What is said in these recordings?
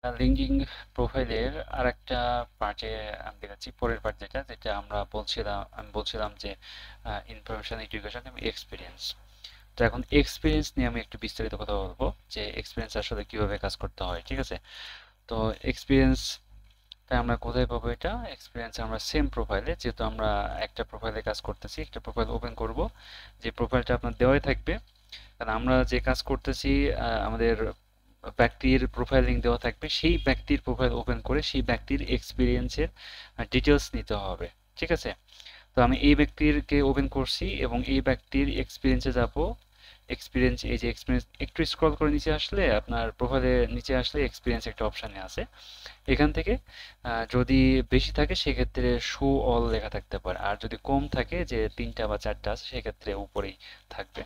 LinkedIn প্রোফাইলের আরেকটা পার্টে আমি দেখাচ্ছি, পরের পার্ট যেটা যেটা আমি বলছিলাম যে ইনফরমেশন, এডুকেশন এবং এক্সপিরিয়েন্স। তো এখন এক্সপিরিয়েন্স নিয়ে আমি একটু বিস্তারিত কথা বলবো যে এক্সপিরিয়েন্স আসলে কিভাবে কাজ করতে হয়, ঠিক আছে? তো এক্সপিরিয়েন্স আমরা কোথায় পাবো? এটা এক্সপিরিয়েন্স আমরা সেম প্রোফাইলে, যেহেতু আমরা একটা প্রোফাইলে কাজ করতেছি, একটা প্রোফাইল ওপেন করব, যে প্রোফাইলটা আপনার দেওয়াই থাকবে। কারণ আমরা যে কাজ করতেছি, আমাদের ব্যক্তির প্রোফাইল লিংক দেওয়া থাকবে, সেই ব্যক্তির প্রোফাইল ওপেন করে সেই ব্যক্তির এক্সপিরিয়েন্সের ডিটেলস নিতে হবে, ঠিক আছে? তো আমি এই ব্যক্তিরকে ওপেন করছি এবং এই ব্যক্তির এক্সপিরিয়েন্সে যাব। এক্সপিরিয়েন্স, এই যে এক্সপিরিয়েন্স, একটু স্ক্রল করে নিচে আসলে আপনার প্রোফাইলের নিচে আসলে এক্সপিরিয়েন্স একটা অপশানে আছে। এখান থেকে যদি বেশি থাকে সেক্ষেত্রে শো অল লেখা থাকতে পারে, আর যদি কম থাকে, যে 3টা বা 4টা আছে, সেক্ষেত্রে উপরেই থাকবে।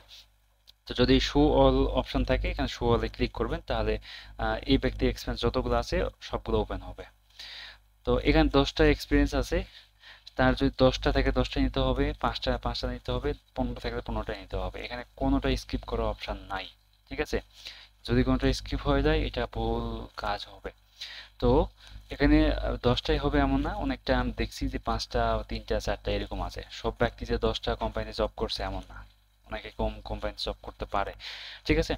তো যদি শো অল অপশন থাকে, এখানে শো অলে ক্লিক করবেন, তাহলে এই ব্যক্তির এক্সপিরিয়েন্স যতগুলো আছে সবগুলো ওপেন হবে। তো এখানে 10টা এক্সপিরিয়েন্স আছে, তার যদি 10টা থাকে 10টা নিতে হবে, 5টা 5টা নিতে হবে, 15টা থাকলে 15টা নিতে হবে। এখানে কোনোটা স্কিপ করার অপশন নাই, ঠিক আছে? যদি কোনোটা স্কিপ হয়ে যায় এটা ভুল কাজ হবে। তো এখানে 10টাই হবে এমন না, অনেকটা আমি দেখছি যে 5টা, 3টা, 4টা এরকম আছে। সব ব্যক্তি যে 10টা কোম্পানিতে জব করছে এমন না, অনেকে কম কোম্পানিতে জব করতে পারে, ঠিক আছে?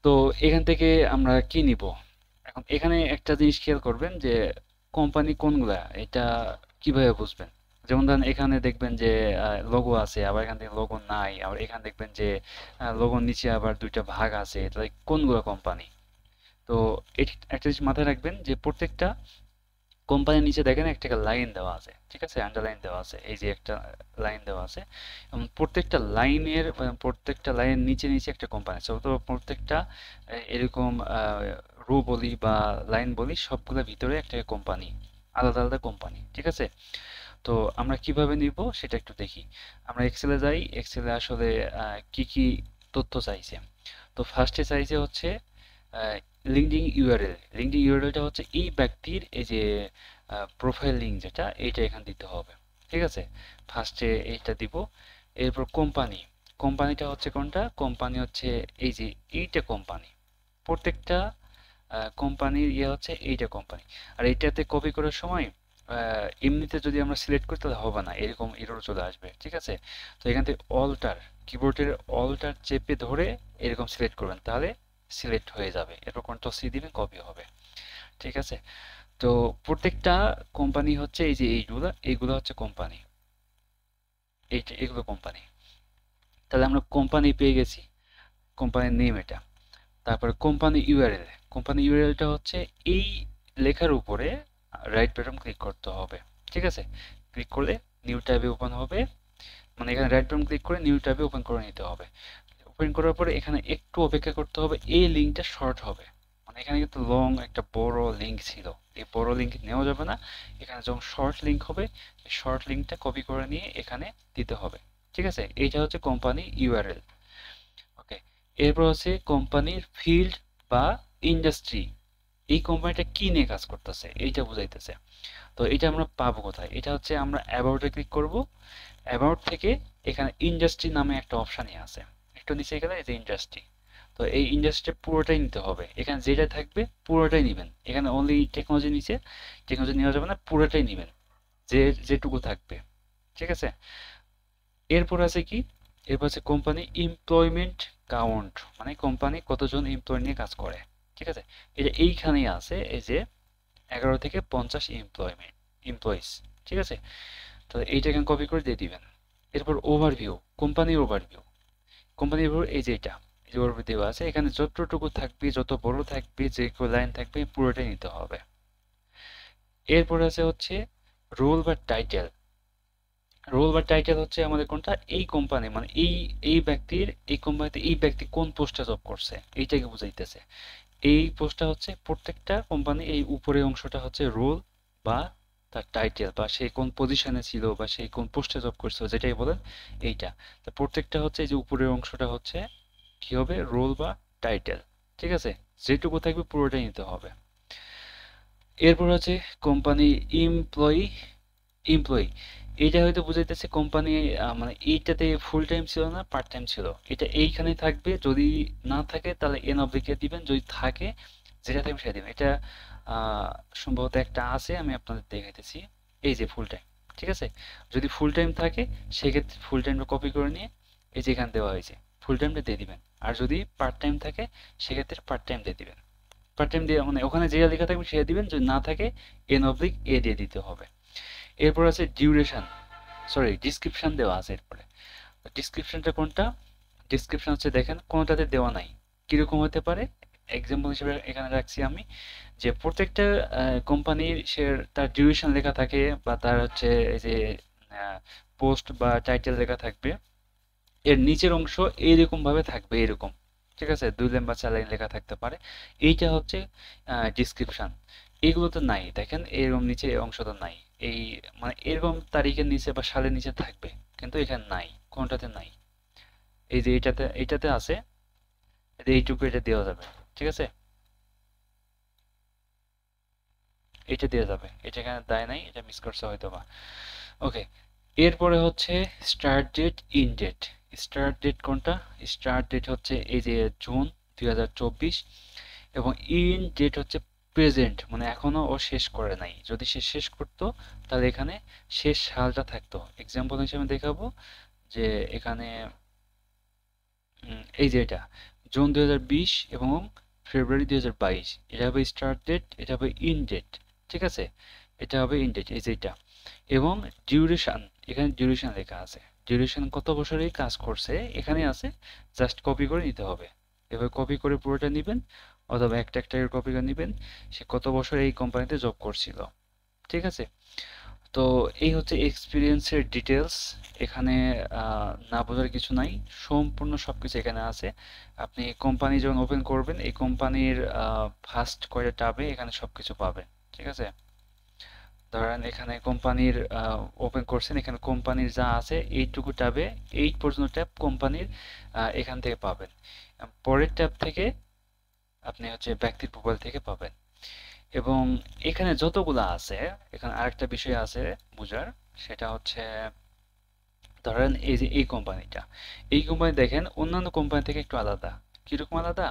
তো এখান থেকে আমরা কি নিব? এখন এখানে একটা জিনিস খেয়াল করবেন যে কোম্পানি কোনগুলা, এটা কিভাবে বুঝবেন? যেমন ধরেন এখানে দেখবেন যে লোগো আছে, আবার এখান থেকে লোগো নাই, আবার এখানে দেখবেন যে লোগোর নিচে আবার দুইটা ভাগ আছে, তাহলে কোনগুলা কোম্পানি? তো একটা জিনিস মাথায় রাখবেন যে প্রত্যেকটা কোম্পানির নিচে দেখেন একটা লাইন দেওয়া আছে, ঠিক আছে? আন্ডারলাইন দেওয়া আছে, এই যে একটা লাইন দেওয়া আছে, এবং প্রত্যেকটা লাইনের নিচে নিচে একটা কোম্পানি আছে। তো প্রত্যেকটা এরকম রো বলি বা লাইন বলি, সবগুলোর ভিতরে একটা কোম্পানি, আলাদা আলাদা কোম্পানি, ঠিক আছে? তো আমরা কিভাবে নিব সেটা একটু দেখি। আমরা এক্সেলে যাই, এক্সেলে আসলে কি কি তথ্য চাইছে। তো ফার্স্টে চাইছে হচ্ছে লিঙ্কডিন ইউআরএল। লিঙ্কডিন ইউআরএলটা হচ্ছে এই ব্যক্তির এই যে প্রোফাইল লিঙ্ক, যেটা এইটা এখানে দিতে হবে, ঠিক আছে? ফার্স্টে এইটা দিব। এরপর কোম্পানি, কোম্পানিটা হচ্ছে কোনটা? কোম্পানি হচ্ছে এই যে এইটা কোম্পানি, প্রত্যেকটা কোম্পানির ইয়ে হচ্ছে এইটা কোম্পানি। আর এইটাতে কপি করার সময় এমনিতে যদি আমরা সিলেক্ট করি তাহলে হবে না, এরকম এরর চলে আসবে, ঠিক আছে? তো এখান থেকে অল্টার, কিবোর্ডের অল্টার চেপে ধরে এরকম সিলেক্ট করবেন, তাহলে সিলেক্ট হয়ে যাবে। এরপর কন্ট্রোল সি দিবেন, কপি হবে, ঠিক আছে? তো প্রত্যেকটা কোম্পানি হচ্ছে এই যে এইগুলা, এইগুলো হচ্ছে কোম্পানি, এগুলো কোম্পানি। তাহলে আমরা কোম্পানি পেয়ে গেছি, কোম্পানির নেম এটা। তারপরে কোম্পানি ইউআরএল, কোম্পানি ইউআরএলটা হচ্ছে এই লেখার উপরে রাইট বাটন ক্লিক করতে হবে, ঠিক আছে? ক্লিক করলে নিউ ট্যাবে ওপেন হবে, মানে এখানে রাইট বাটন ক্লিক করে নিউ ট্যাবে ওপেন করে নিতে হবে। ওপেন করার পরে এখানে একটু অপেক্ষা করতে হবে, এই লিঙ্কটা শর্ট হবে। মানে এখানে কিন্তু লং একটা বড় লিঙ্ক ছিল, এই বড় লিঙ্ক নেওয়া যাবে না। এখানে যখন শর্ট লিঙ্ক হবে, এই শর্ট লিঙ্কটা কপি করে নিয়ে এখানে দিতে হবে, ঠিক আছে? এইটা হচ্ছে কোম্পানি ইউআরএল। ওকে, এরপর হচ্ছে কোম্পানির ফিল্ড বা ইন্ডাস্ট্রি, এই কোম্পানিটা কি নিয়ে কাজ করতেছে এইটা বুঝাইতেছে। তো এটা আমরা পাবো কোথায়? এটা হচ্ছে আমরা অ্যাবাউটে ক্লিক করব, অ্যাবাউট থেকে এখানে ইন্ডাস্ট্রি নামে একটা অপশানই আছে, একটু নিচে গেলে এই যে ইন্ডাস্ট্রি। তো এই ইন্ডাস্ট্রি পুরোটাই নিতে হবে, এখানে যেটা থাকবে পুরোটাই নেবেন। এখানে অনলি টেকনোলজি নিচে, টেকনোলজি নেওয়া যাবে না, পুরোটাই নেবেন, যে যেটুকু থাকবে, ঠিক আছে? এরপর আছে কি? এরপর আছে কোম্পানি এমপ্লয়মেন্ট কাউন্ট, মানে কোম্পানি কতজন এমপ্লয় নিয়ে কাজ করে, ঠিক আছে? এটা এইখানেই আছে, এই যে 11 থেকে 50 এমপ্লয়িজ, ঠিক আছে? তো এইটা এখানে কপি করে দিয়ে দিবেন। এরপর ওভারভিউ, কোম্পানির ওভারভিউ, কোম্পানির ওভার, এই যে এটা, এই যে ওভারভিউ দেওয়া আছে, এখানে যতটুকু থাকবে, যত বড় থাকবে, যে লাইন থাকবে পুরোটাই নিতে হবে। এরপর আছে হচ্ছে রোল বা টাইটেল। রোল বা টাইটেল হচ্ছে আমাদের কোনটা? এই কোম্পানি, মানে এই ব্যক্তির, এই কোম্পানিতে এই ব্যক্তি কোন পোস্টে জব করছে এইটাকে বুঝাইতেছে। এই পোস্টটা হচ্ছে প্রত্যেকটা কোম্পানি, এই উপরের অংশটা হচ্ছে রোল বা তার টাইটেল, বা সে কোন পজিশনে ছিল বা সে কোন পোস্টে জব করছিল, যেটাই বলেন এইটা। তো প্রত্যেকটা হচ্ছে এই যে উপরের অংশটা হচ্ছে কি হবে? রোল বা টাইটেল, ঠিক আছে? যেটুকু থাকবে পুরোটাই নিতে হবে। এরপর হচ্ছে কোম্পানি এমপ্লয়ি, এমপ্লয়ি, এইটা হয়তো বুঝাইতেছে কোম্পানি, মানে এইটাতে ফুল টাইম ছিল না, পার্ট টাইম ছিল, এটা এইখানে থাকবে। যদি না থাকে তাহলে এন অব্লিকে দিবেন, যদি থাকে যেটা থেকে মিশিয়ে দিবেন। এটা সম্ভবত একটা আছে, আমি আপনাদের দেখাইতেছি। এই যে ফুল টাইম, ঠিক আছে। যদি ফুল টাইম থাকে সেক্ষেত্রে ফুল টাইমটা কপি করে নিয়ে এই যে এখানে দেওয়া হয়েছে ফুল টাইমটা দিয়ে দিবেন। আর যদি পার্ট টাইম থাকে সেক্ষেত্রে পার্ট টাইম দিয়ে দিবেন। পার্ট টাইম দিয়ে মানে ওখানে যেটা লেখা থাকবে সেটা দিবেন, যদি না থাকে এন অবলিক এ দিয়ে দিতে হবে। এরপর আছে ডিউরেশন, সরি ডিসক্রিপশন দেওয়া আছে এরপরে। ডিসক্রিপশনটা কোনটা? ডিসক্রিপশন হচ্ছে দেখেন কোনোটাতে দেওয়া নাই। কিরকম হতে পারে? এক্সাম্পল হিসেবে এখানে রাখছি আমি, যে প্রত্যেকটা কোম্পানির সে তার ডিউরেশন লেখা থাকে, বা তার হচ্ছে এই যে পোস্ট বা টাইটেল লেখা থাকবে, এর নিচের অংশ এইরকম ভাবে থাকবে, এরকম, ঠিক আছে, 2 লাইন বা 4 লাইন লেখা থাকতে পারে। এইটা হচ্ছে ডিসক্রিপশন। এগুলোতে নাই, দেখেন এরকম নিচে এই অংশটা নাই। এই মানে এরকম তারিখের নিচে বা সালের নিচে থাকবে, কিন্তু এখানে নাই, কোনটাতে নাই। এই যে এইটাতে আছে, এইটুকু এটা দেওয়া যাবে, ঠিক আছে, এটা দেওয়া যাবে, এটা এখানে দেয় নাই, এটা মিস করছে হয়তো বা। ওকে, এরপরে হচ্ছে start date, in date. Start date কোনটা? স্টার্ট ডেট হচ্ছে এই যে জুন 2024, এবং ইন ডেট হচ্ছে প্রেজেন্ট, মানে এখনো ও শেষ করে নাই। যদি সে শেষ করতো তাহলে এখানে শেষ সালটা থাকতো। এক্সাম্পল হিসেবে দেখাবো যে এখানে এই যে এটা জুন 2020 এবং ফেব্রুয়ারি 2022, এটা হবে স্টার্ট ডেট, এটা হবে ইন ডেট, ঠিক আছে, এটা হবে ইন ডেট, এই যে এটা। এবং ডিউরেশন, এখানে ডিউরেশন লেখা আছে, ডিউরেশন কত বছর এই কাজ করছে এখানে আছে, জাস্ট কপি করে নিতে হবে। এভাবে কপি করে পুরোটা নেবেন, অথবা একটা একটা কপি করে নেবেন, সে কত বছর এই কোম্পানিতে জব করছিল, ঠিক আছে। তো এই হচ্ছে এক্সপিরিয়েন্সের ডিটেলস। এখানে না বোঝার কিছু নাই, সম্পূর্ণ সবকিছু এখানে আছে। আপনি কোম্পানি যখন ওপেন করবেন, এই কোম্পানির ফার্স্ট কয়টা ট্যাবে এখানে সবকিছু পাবেন, ঠিক আছে। ধরেন এখানে কোম্পানির ওপেন করছেন, এখানে কোম্পানির যা আছে এইটুকু ট্যাবে 8 পর্যন্ত ট্যাব কোম্পানির এখান থেকে পাবেন। পরের ট্যাব থেকে আপনি হচ্ছে ব্যক্তির প্রোফাইল থেকে পাবেন। এবং এখানে যতগুলা আছে, এখানে আরেকটা বিষয় আছে বোঝার, সেটা হচ্ছে ধরেন এই যে এই কোম্পানিটা, এই কোম্পানি দেখেন অন্যান্য কোম্পানি থেকে একটু আলাদা। কিরকম আলাদা?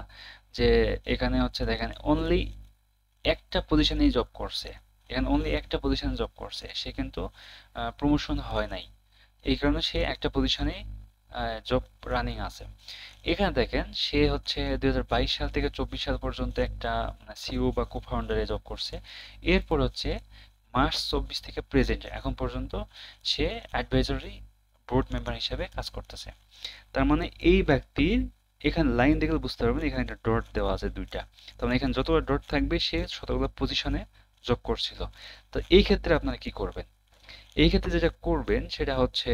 যে এখানে হচ্ছে দেখেন অনলি একটা পজিশনেই জব করছে, এখানে অনলি একটা পজিশনে জব করছে, সে কিন্তু প্রমোশন হয় নাই, এই কারণে সে একটা পজিশনে জব রানিং আছে। এখানে দেখেন সে হচ্ছে 2022 সাল থেকে 24 সাল পর্যন্ত একটা সিইও বা কো ফাউন্ডারে জব করছে। এরপর হচ্ছে মার্চ 24 থেকে প্রেজেন্ট এখন পর্যন্ত সে অ্যাডভাইজরি বোর্ড মেম্বার হিসেবে কাজ করতেছে। তার মানে এই ব্যক্তির এখানে লাইন দেখলে বুঝতে পারবেন, এখানে একটা ডট দেওয়া আছে দুইটা, তার মানে এখানে যতগুলো ডট থাকবে সে ততগুলো পজিশনে জব করছিল। তো এই ক্ষেত্রে আপনারা কি করবেন? এই ক্ষেত্রে যেটা করবেন সেটা হচ্ছে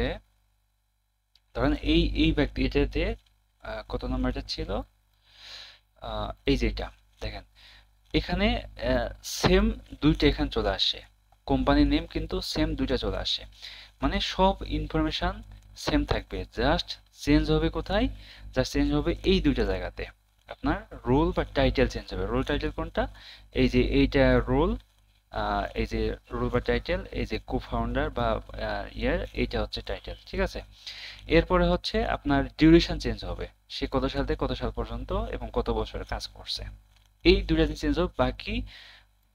ধরেন এই এই ব্যক্তি এটাতে কত নাম্বারটা ছিল, এই যে এটা দেখেন, এখানে সেম দুইটা এখানে চলে আসে, কোম্পানি নেম কিন্তু সেম দুইটা চলে আসে, মানে সব ইনফরমেশন সেম থাকবে, জাস্ট চেঞ্জ হবে কোথায়? জাস্ট চেঞ্জ হবে এই দুইটা জায়গাতে। আপনার রোল বা টাইটেল চেঞ্জ হবে। রোল টাইটেল কোনটা? এই যে এইটা রোল, এই যে রোল বা টাইটেল, এই যে কো ফাউন্ডার বা ইয়ার, এইটা হচ্ছে টাইটেল, ঠিক আছে। এরপরে হচ্ছে আপনার ডিউরেশন চেঞ্জ হবে, সে কত সাল থেকে কত সাল পর্যন্ত এবং কত বছর কাজ করছে, এই দুইটা জিনিস চেঞ্জ হবে। বাকি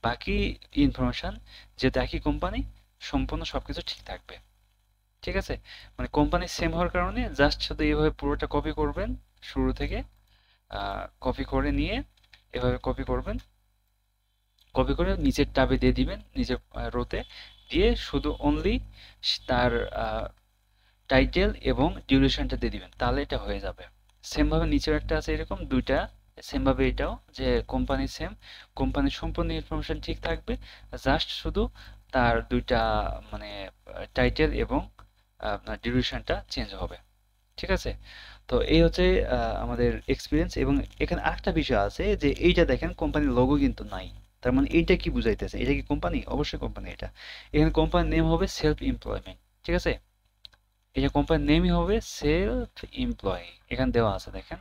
বাকি ইনফরমেশন যেহেতু একই কোম্পানি, সম্পূর্ণ সবকিছু ঠিক থাকবে, ঠিক আছে। মানে কোম্পানি সেম হওয়ার কারণে জাস্ট শুধু এইভাবে পুরোটা কপি করবেন, শুরু থেকে কপি করে নিয়ে এভাবে কপি করবেন, কপি করে নিচের ট্যাবে দিয়ে দিবেন, নিচের রোতে দিয়ে শুধু অনলি তার টাইটেল এবং ডিউরেশনটা দিয়ে দিবেন, তাহলে এটা হয়ে যাবে। সেম ভাবে নিচেও একটা আছে এরকম দুইটা, সেম ভাবে এটাও, যে কোম্পানি সেম, কোম্পানির সম্পূর্ণ ইনফরমেশন ঠিক থাকবে, জাস্ট শুধু তার দুইটা মানে টাইটেল এবং আপনার ডিউরেশনটা চেঞ্জ হবে, ঠিক আছে। তো এই হচ্ছে আমাদের এক্সপিরিয়েন্স। এবং এখানে আরেকটা বিষয় আছে যে এইটা দেখেন কোম্পানির লোগো কিন্তু নাই, তার মানে এইটা কি বুঝাইতেছে? এটা কি কোম্পানি? অবশ্যই কোম্পানি এটা। এখানে কোম্পানির নেম হবে সেলফ এমপ্লয়মেন্ট, ঠিক আছে, এই যে কোম্পানির নেমই হবে সেলফ এমপ্লয়ি, এখানে দেওয়া আছে দেখেন,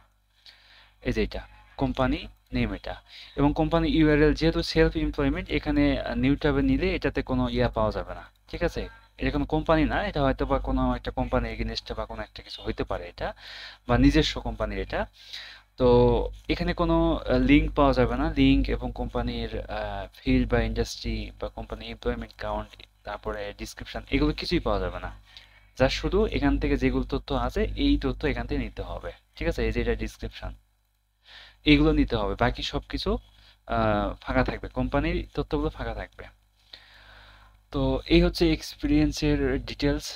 এই যে এটা কোম্পানি নেম এটা। এবং কোম্পানি ইউআরএল যেহেতু সেলফ এমপ্লয়মেন্ট, এখানে নিউ ট্যাবে নিলে এটাতে কোনো ইয়া পাওয়া যাবে না, ঠিক আছে। এটা কোনো কোম্পানি না, এটা হয়তো বা কোনো একটা কোম্পানি এগেনস্টে বা কোনো একটা কিছু হইতে পারে এটা, বা নিজস্ব কোম্পানির এটা। তো এখানে কোনো লিঙ্ক পাওয়া যাবে না, লিঙ্ক এবং কোম্পানির ফিল্ড বা ইন্ডাস্ট্রি বা কোম্পানির এমপ্লয়মেন্ট কাউন্ট, তারপরে ডিসক্রিপশন, এগুলো কিছুই পাওয়া যাবে না। যা শুধু এখান থেকে যেগুলো তথ্য আছে এই তথ্য এখান থেকে নিতে হবে। ঠিক আছে, এই যে এটা ডিসক্রিপশন, এইগুলো নিতে হবে, বাকি সবকিছু ফাঁকা থাকবে, কোম্পানির তথ্যগুলো ফাঁকা থাকবে। তো এই হচ্ছে এক্সপিরিয়েন্সের ডিটেলস।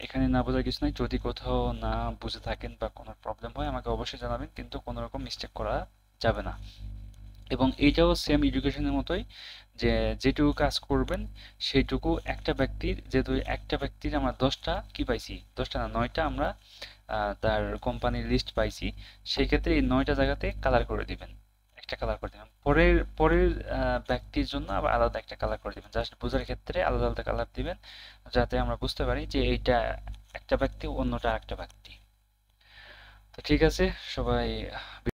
এখানে না বোঝার কিছু নাই, যদি কোথাও না বুঝে থাকেন বা কোনো প্রবলেম হয় আমাকে অবশ্যই জানাবেন, কিন্তু কোনো রকম মিস্টেক করা যাবে না। এবং এইটাও সেম এডুকেশনের মতোই, যে যেটুকু কাজ করবেন সেইটুকু একটা ব্যক্তির, যেহেতু একটা ব্যক্তির আমরা 10টা কি পাইছি, 10টা না 9টা আমরা তার কোম্পানির লিস্ট পাইছি, সেই ক্ষেত্রে এই 9টা জায়গাতে কালার করে দিবেন, একটা কালার করে দিবেন। পরের পরের ব্যক্তির জন্য আবার আলাদা একটা কালার করে দিবেন, জাস্ট বোঝার ক্ষেত্রে আলাদা আলাদা কালার দিবেন, যাতে আমরা বুঝতে পারি যে এইটা একটা ব্যক্তি, অন্যটা আরেকটা ব্যক্তি। তো ঠিক আছে সবাই।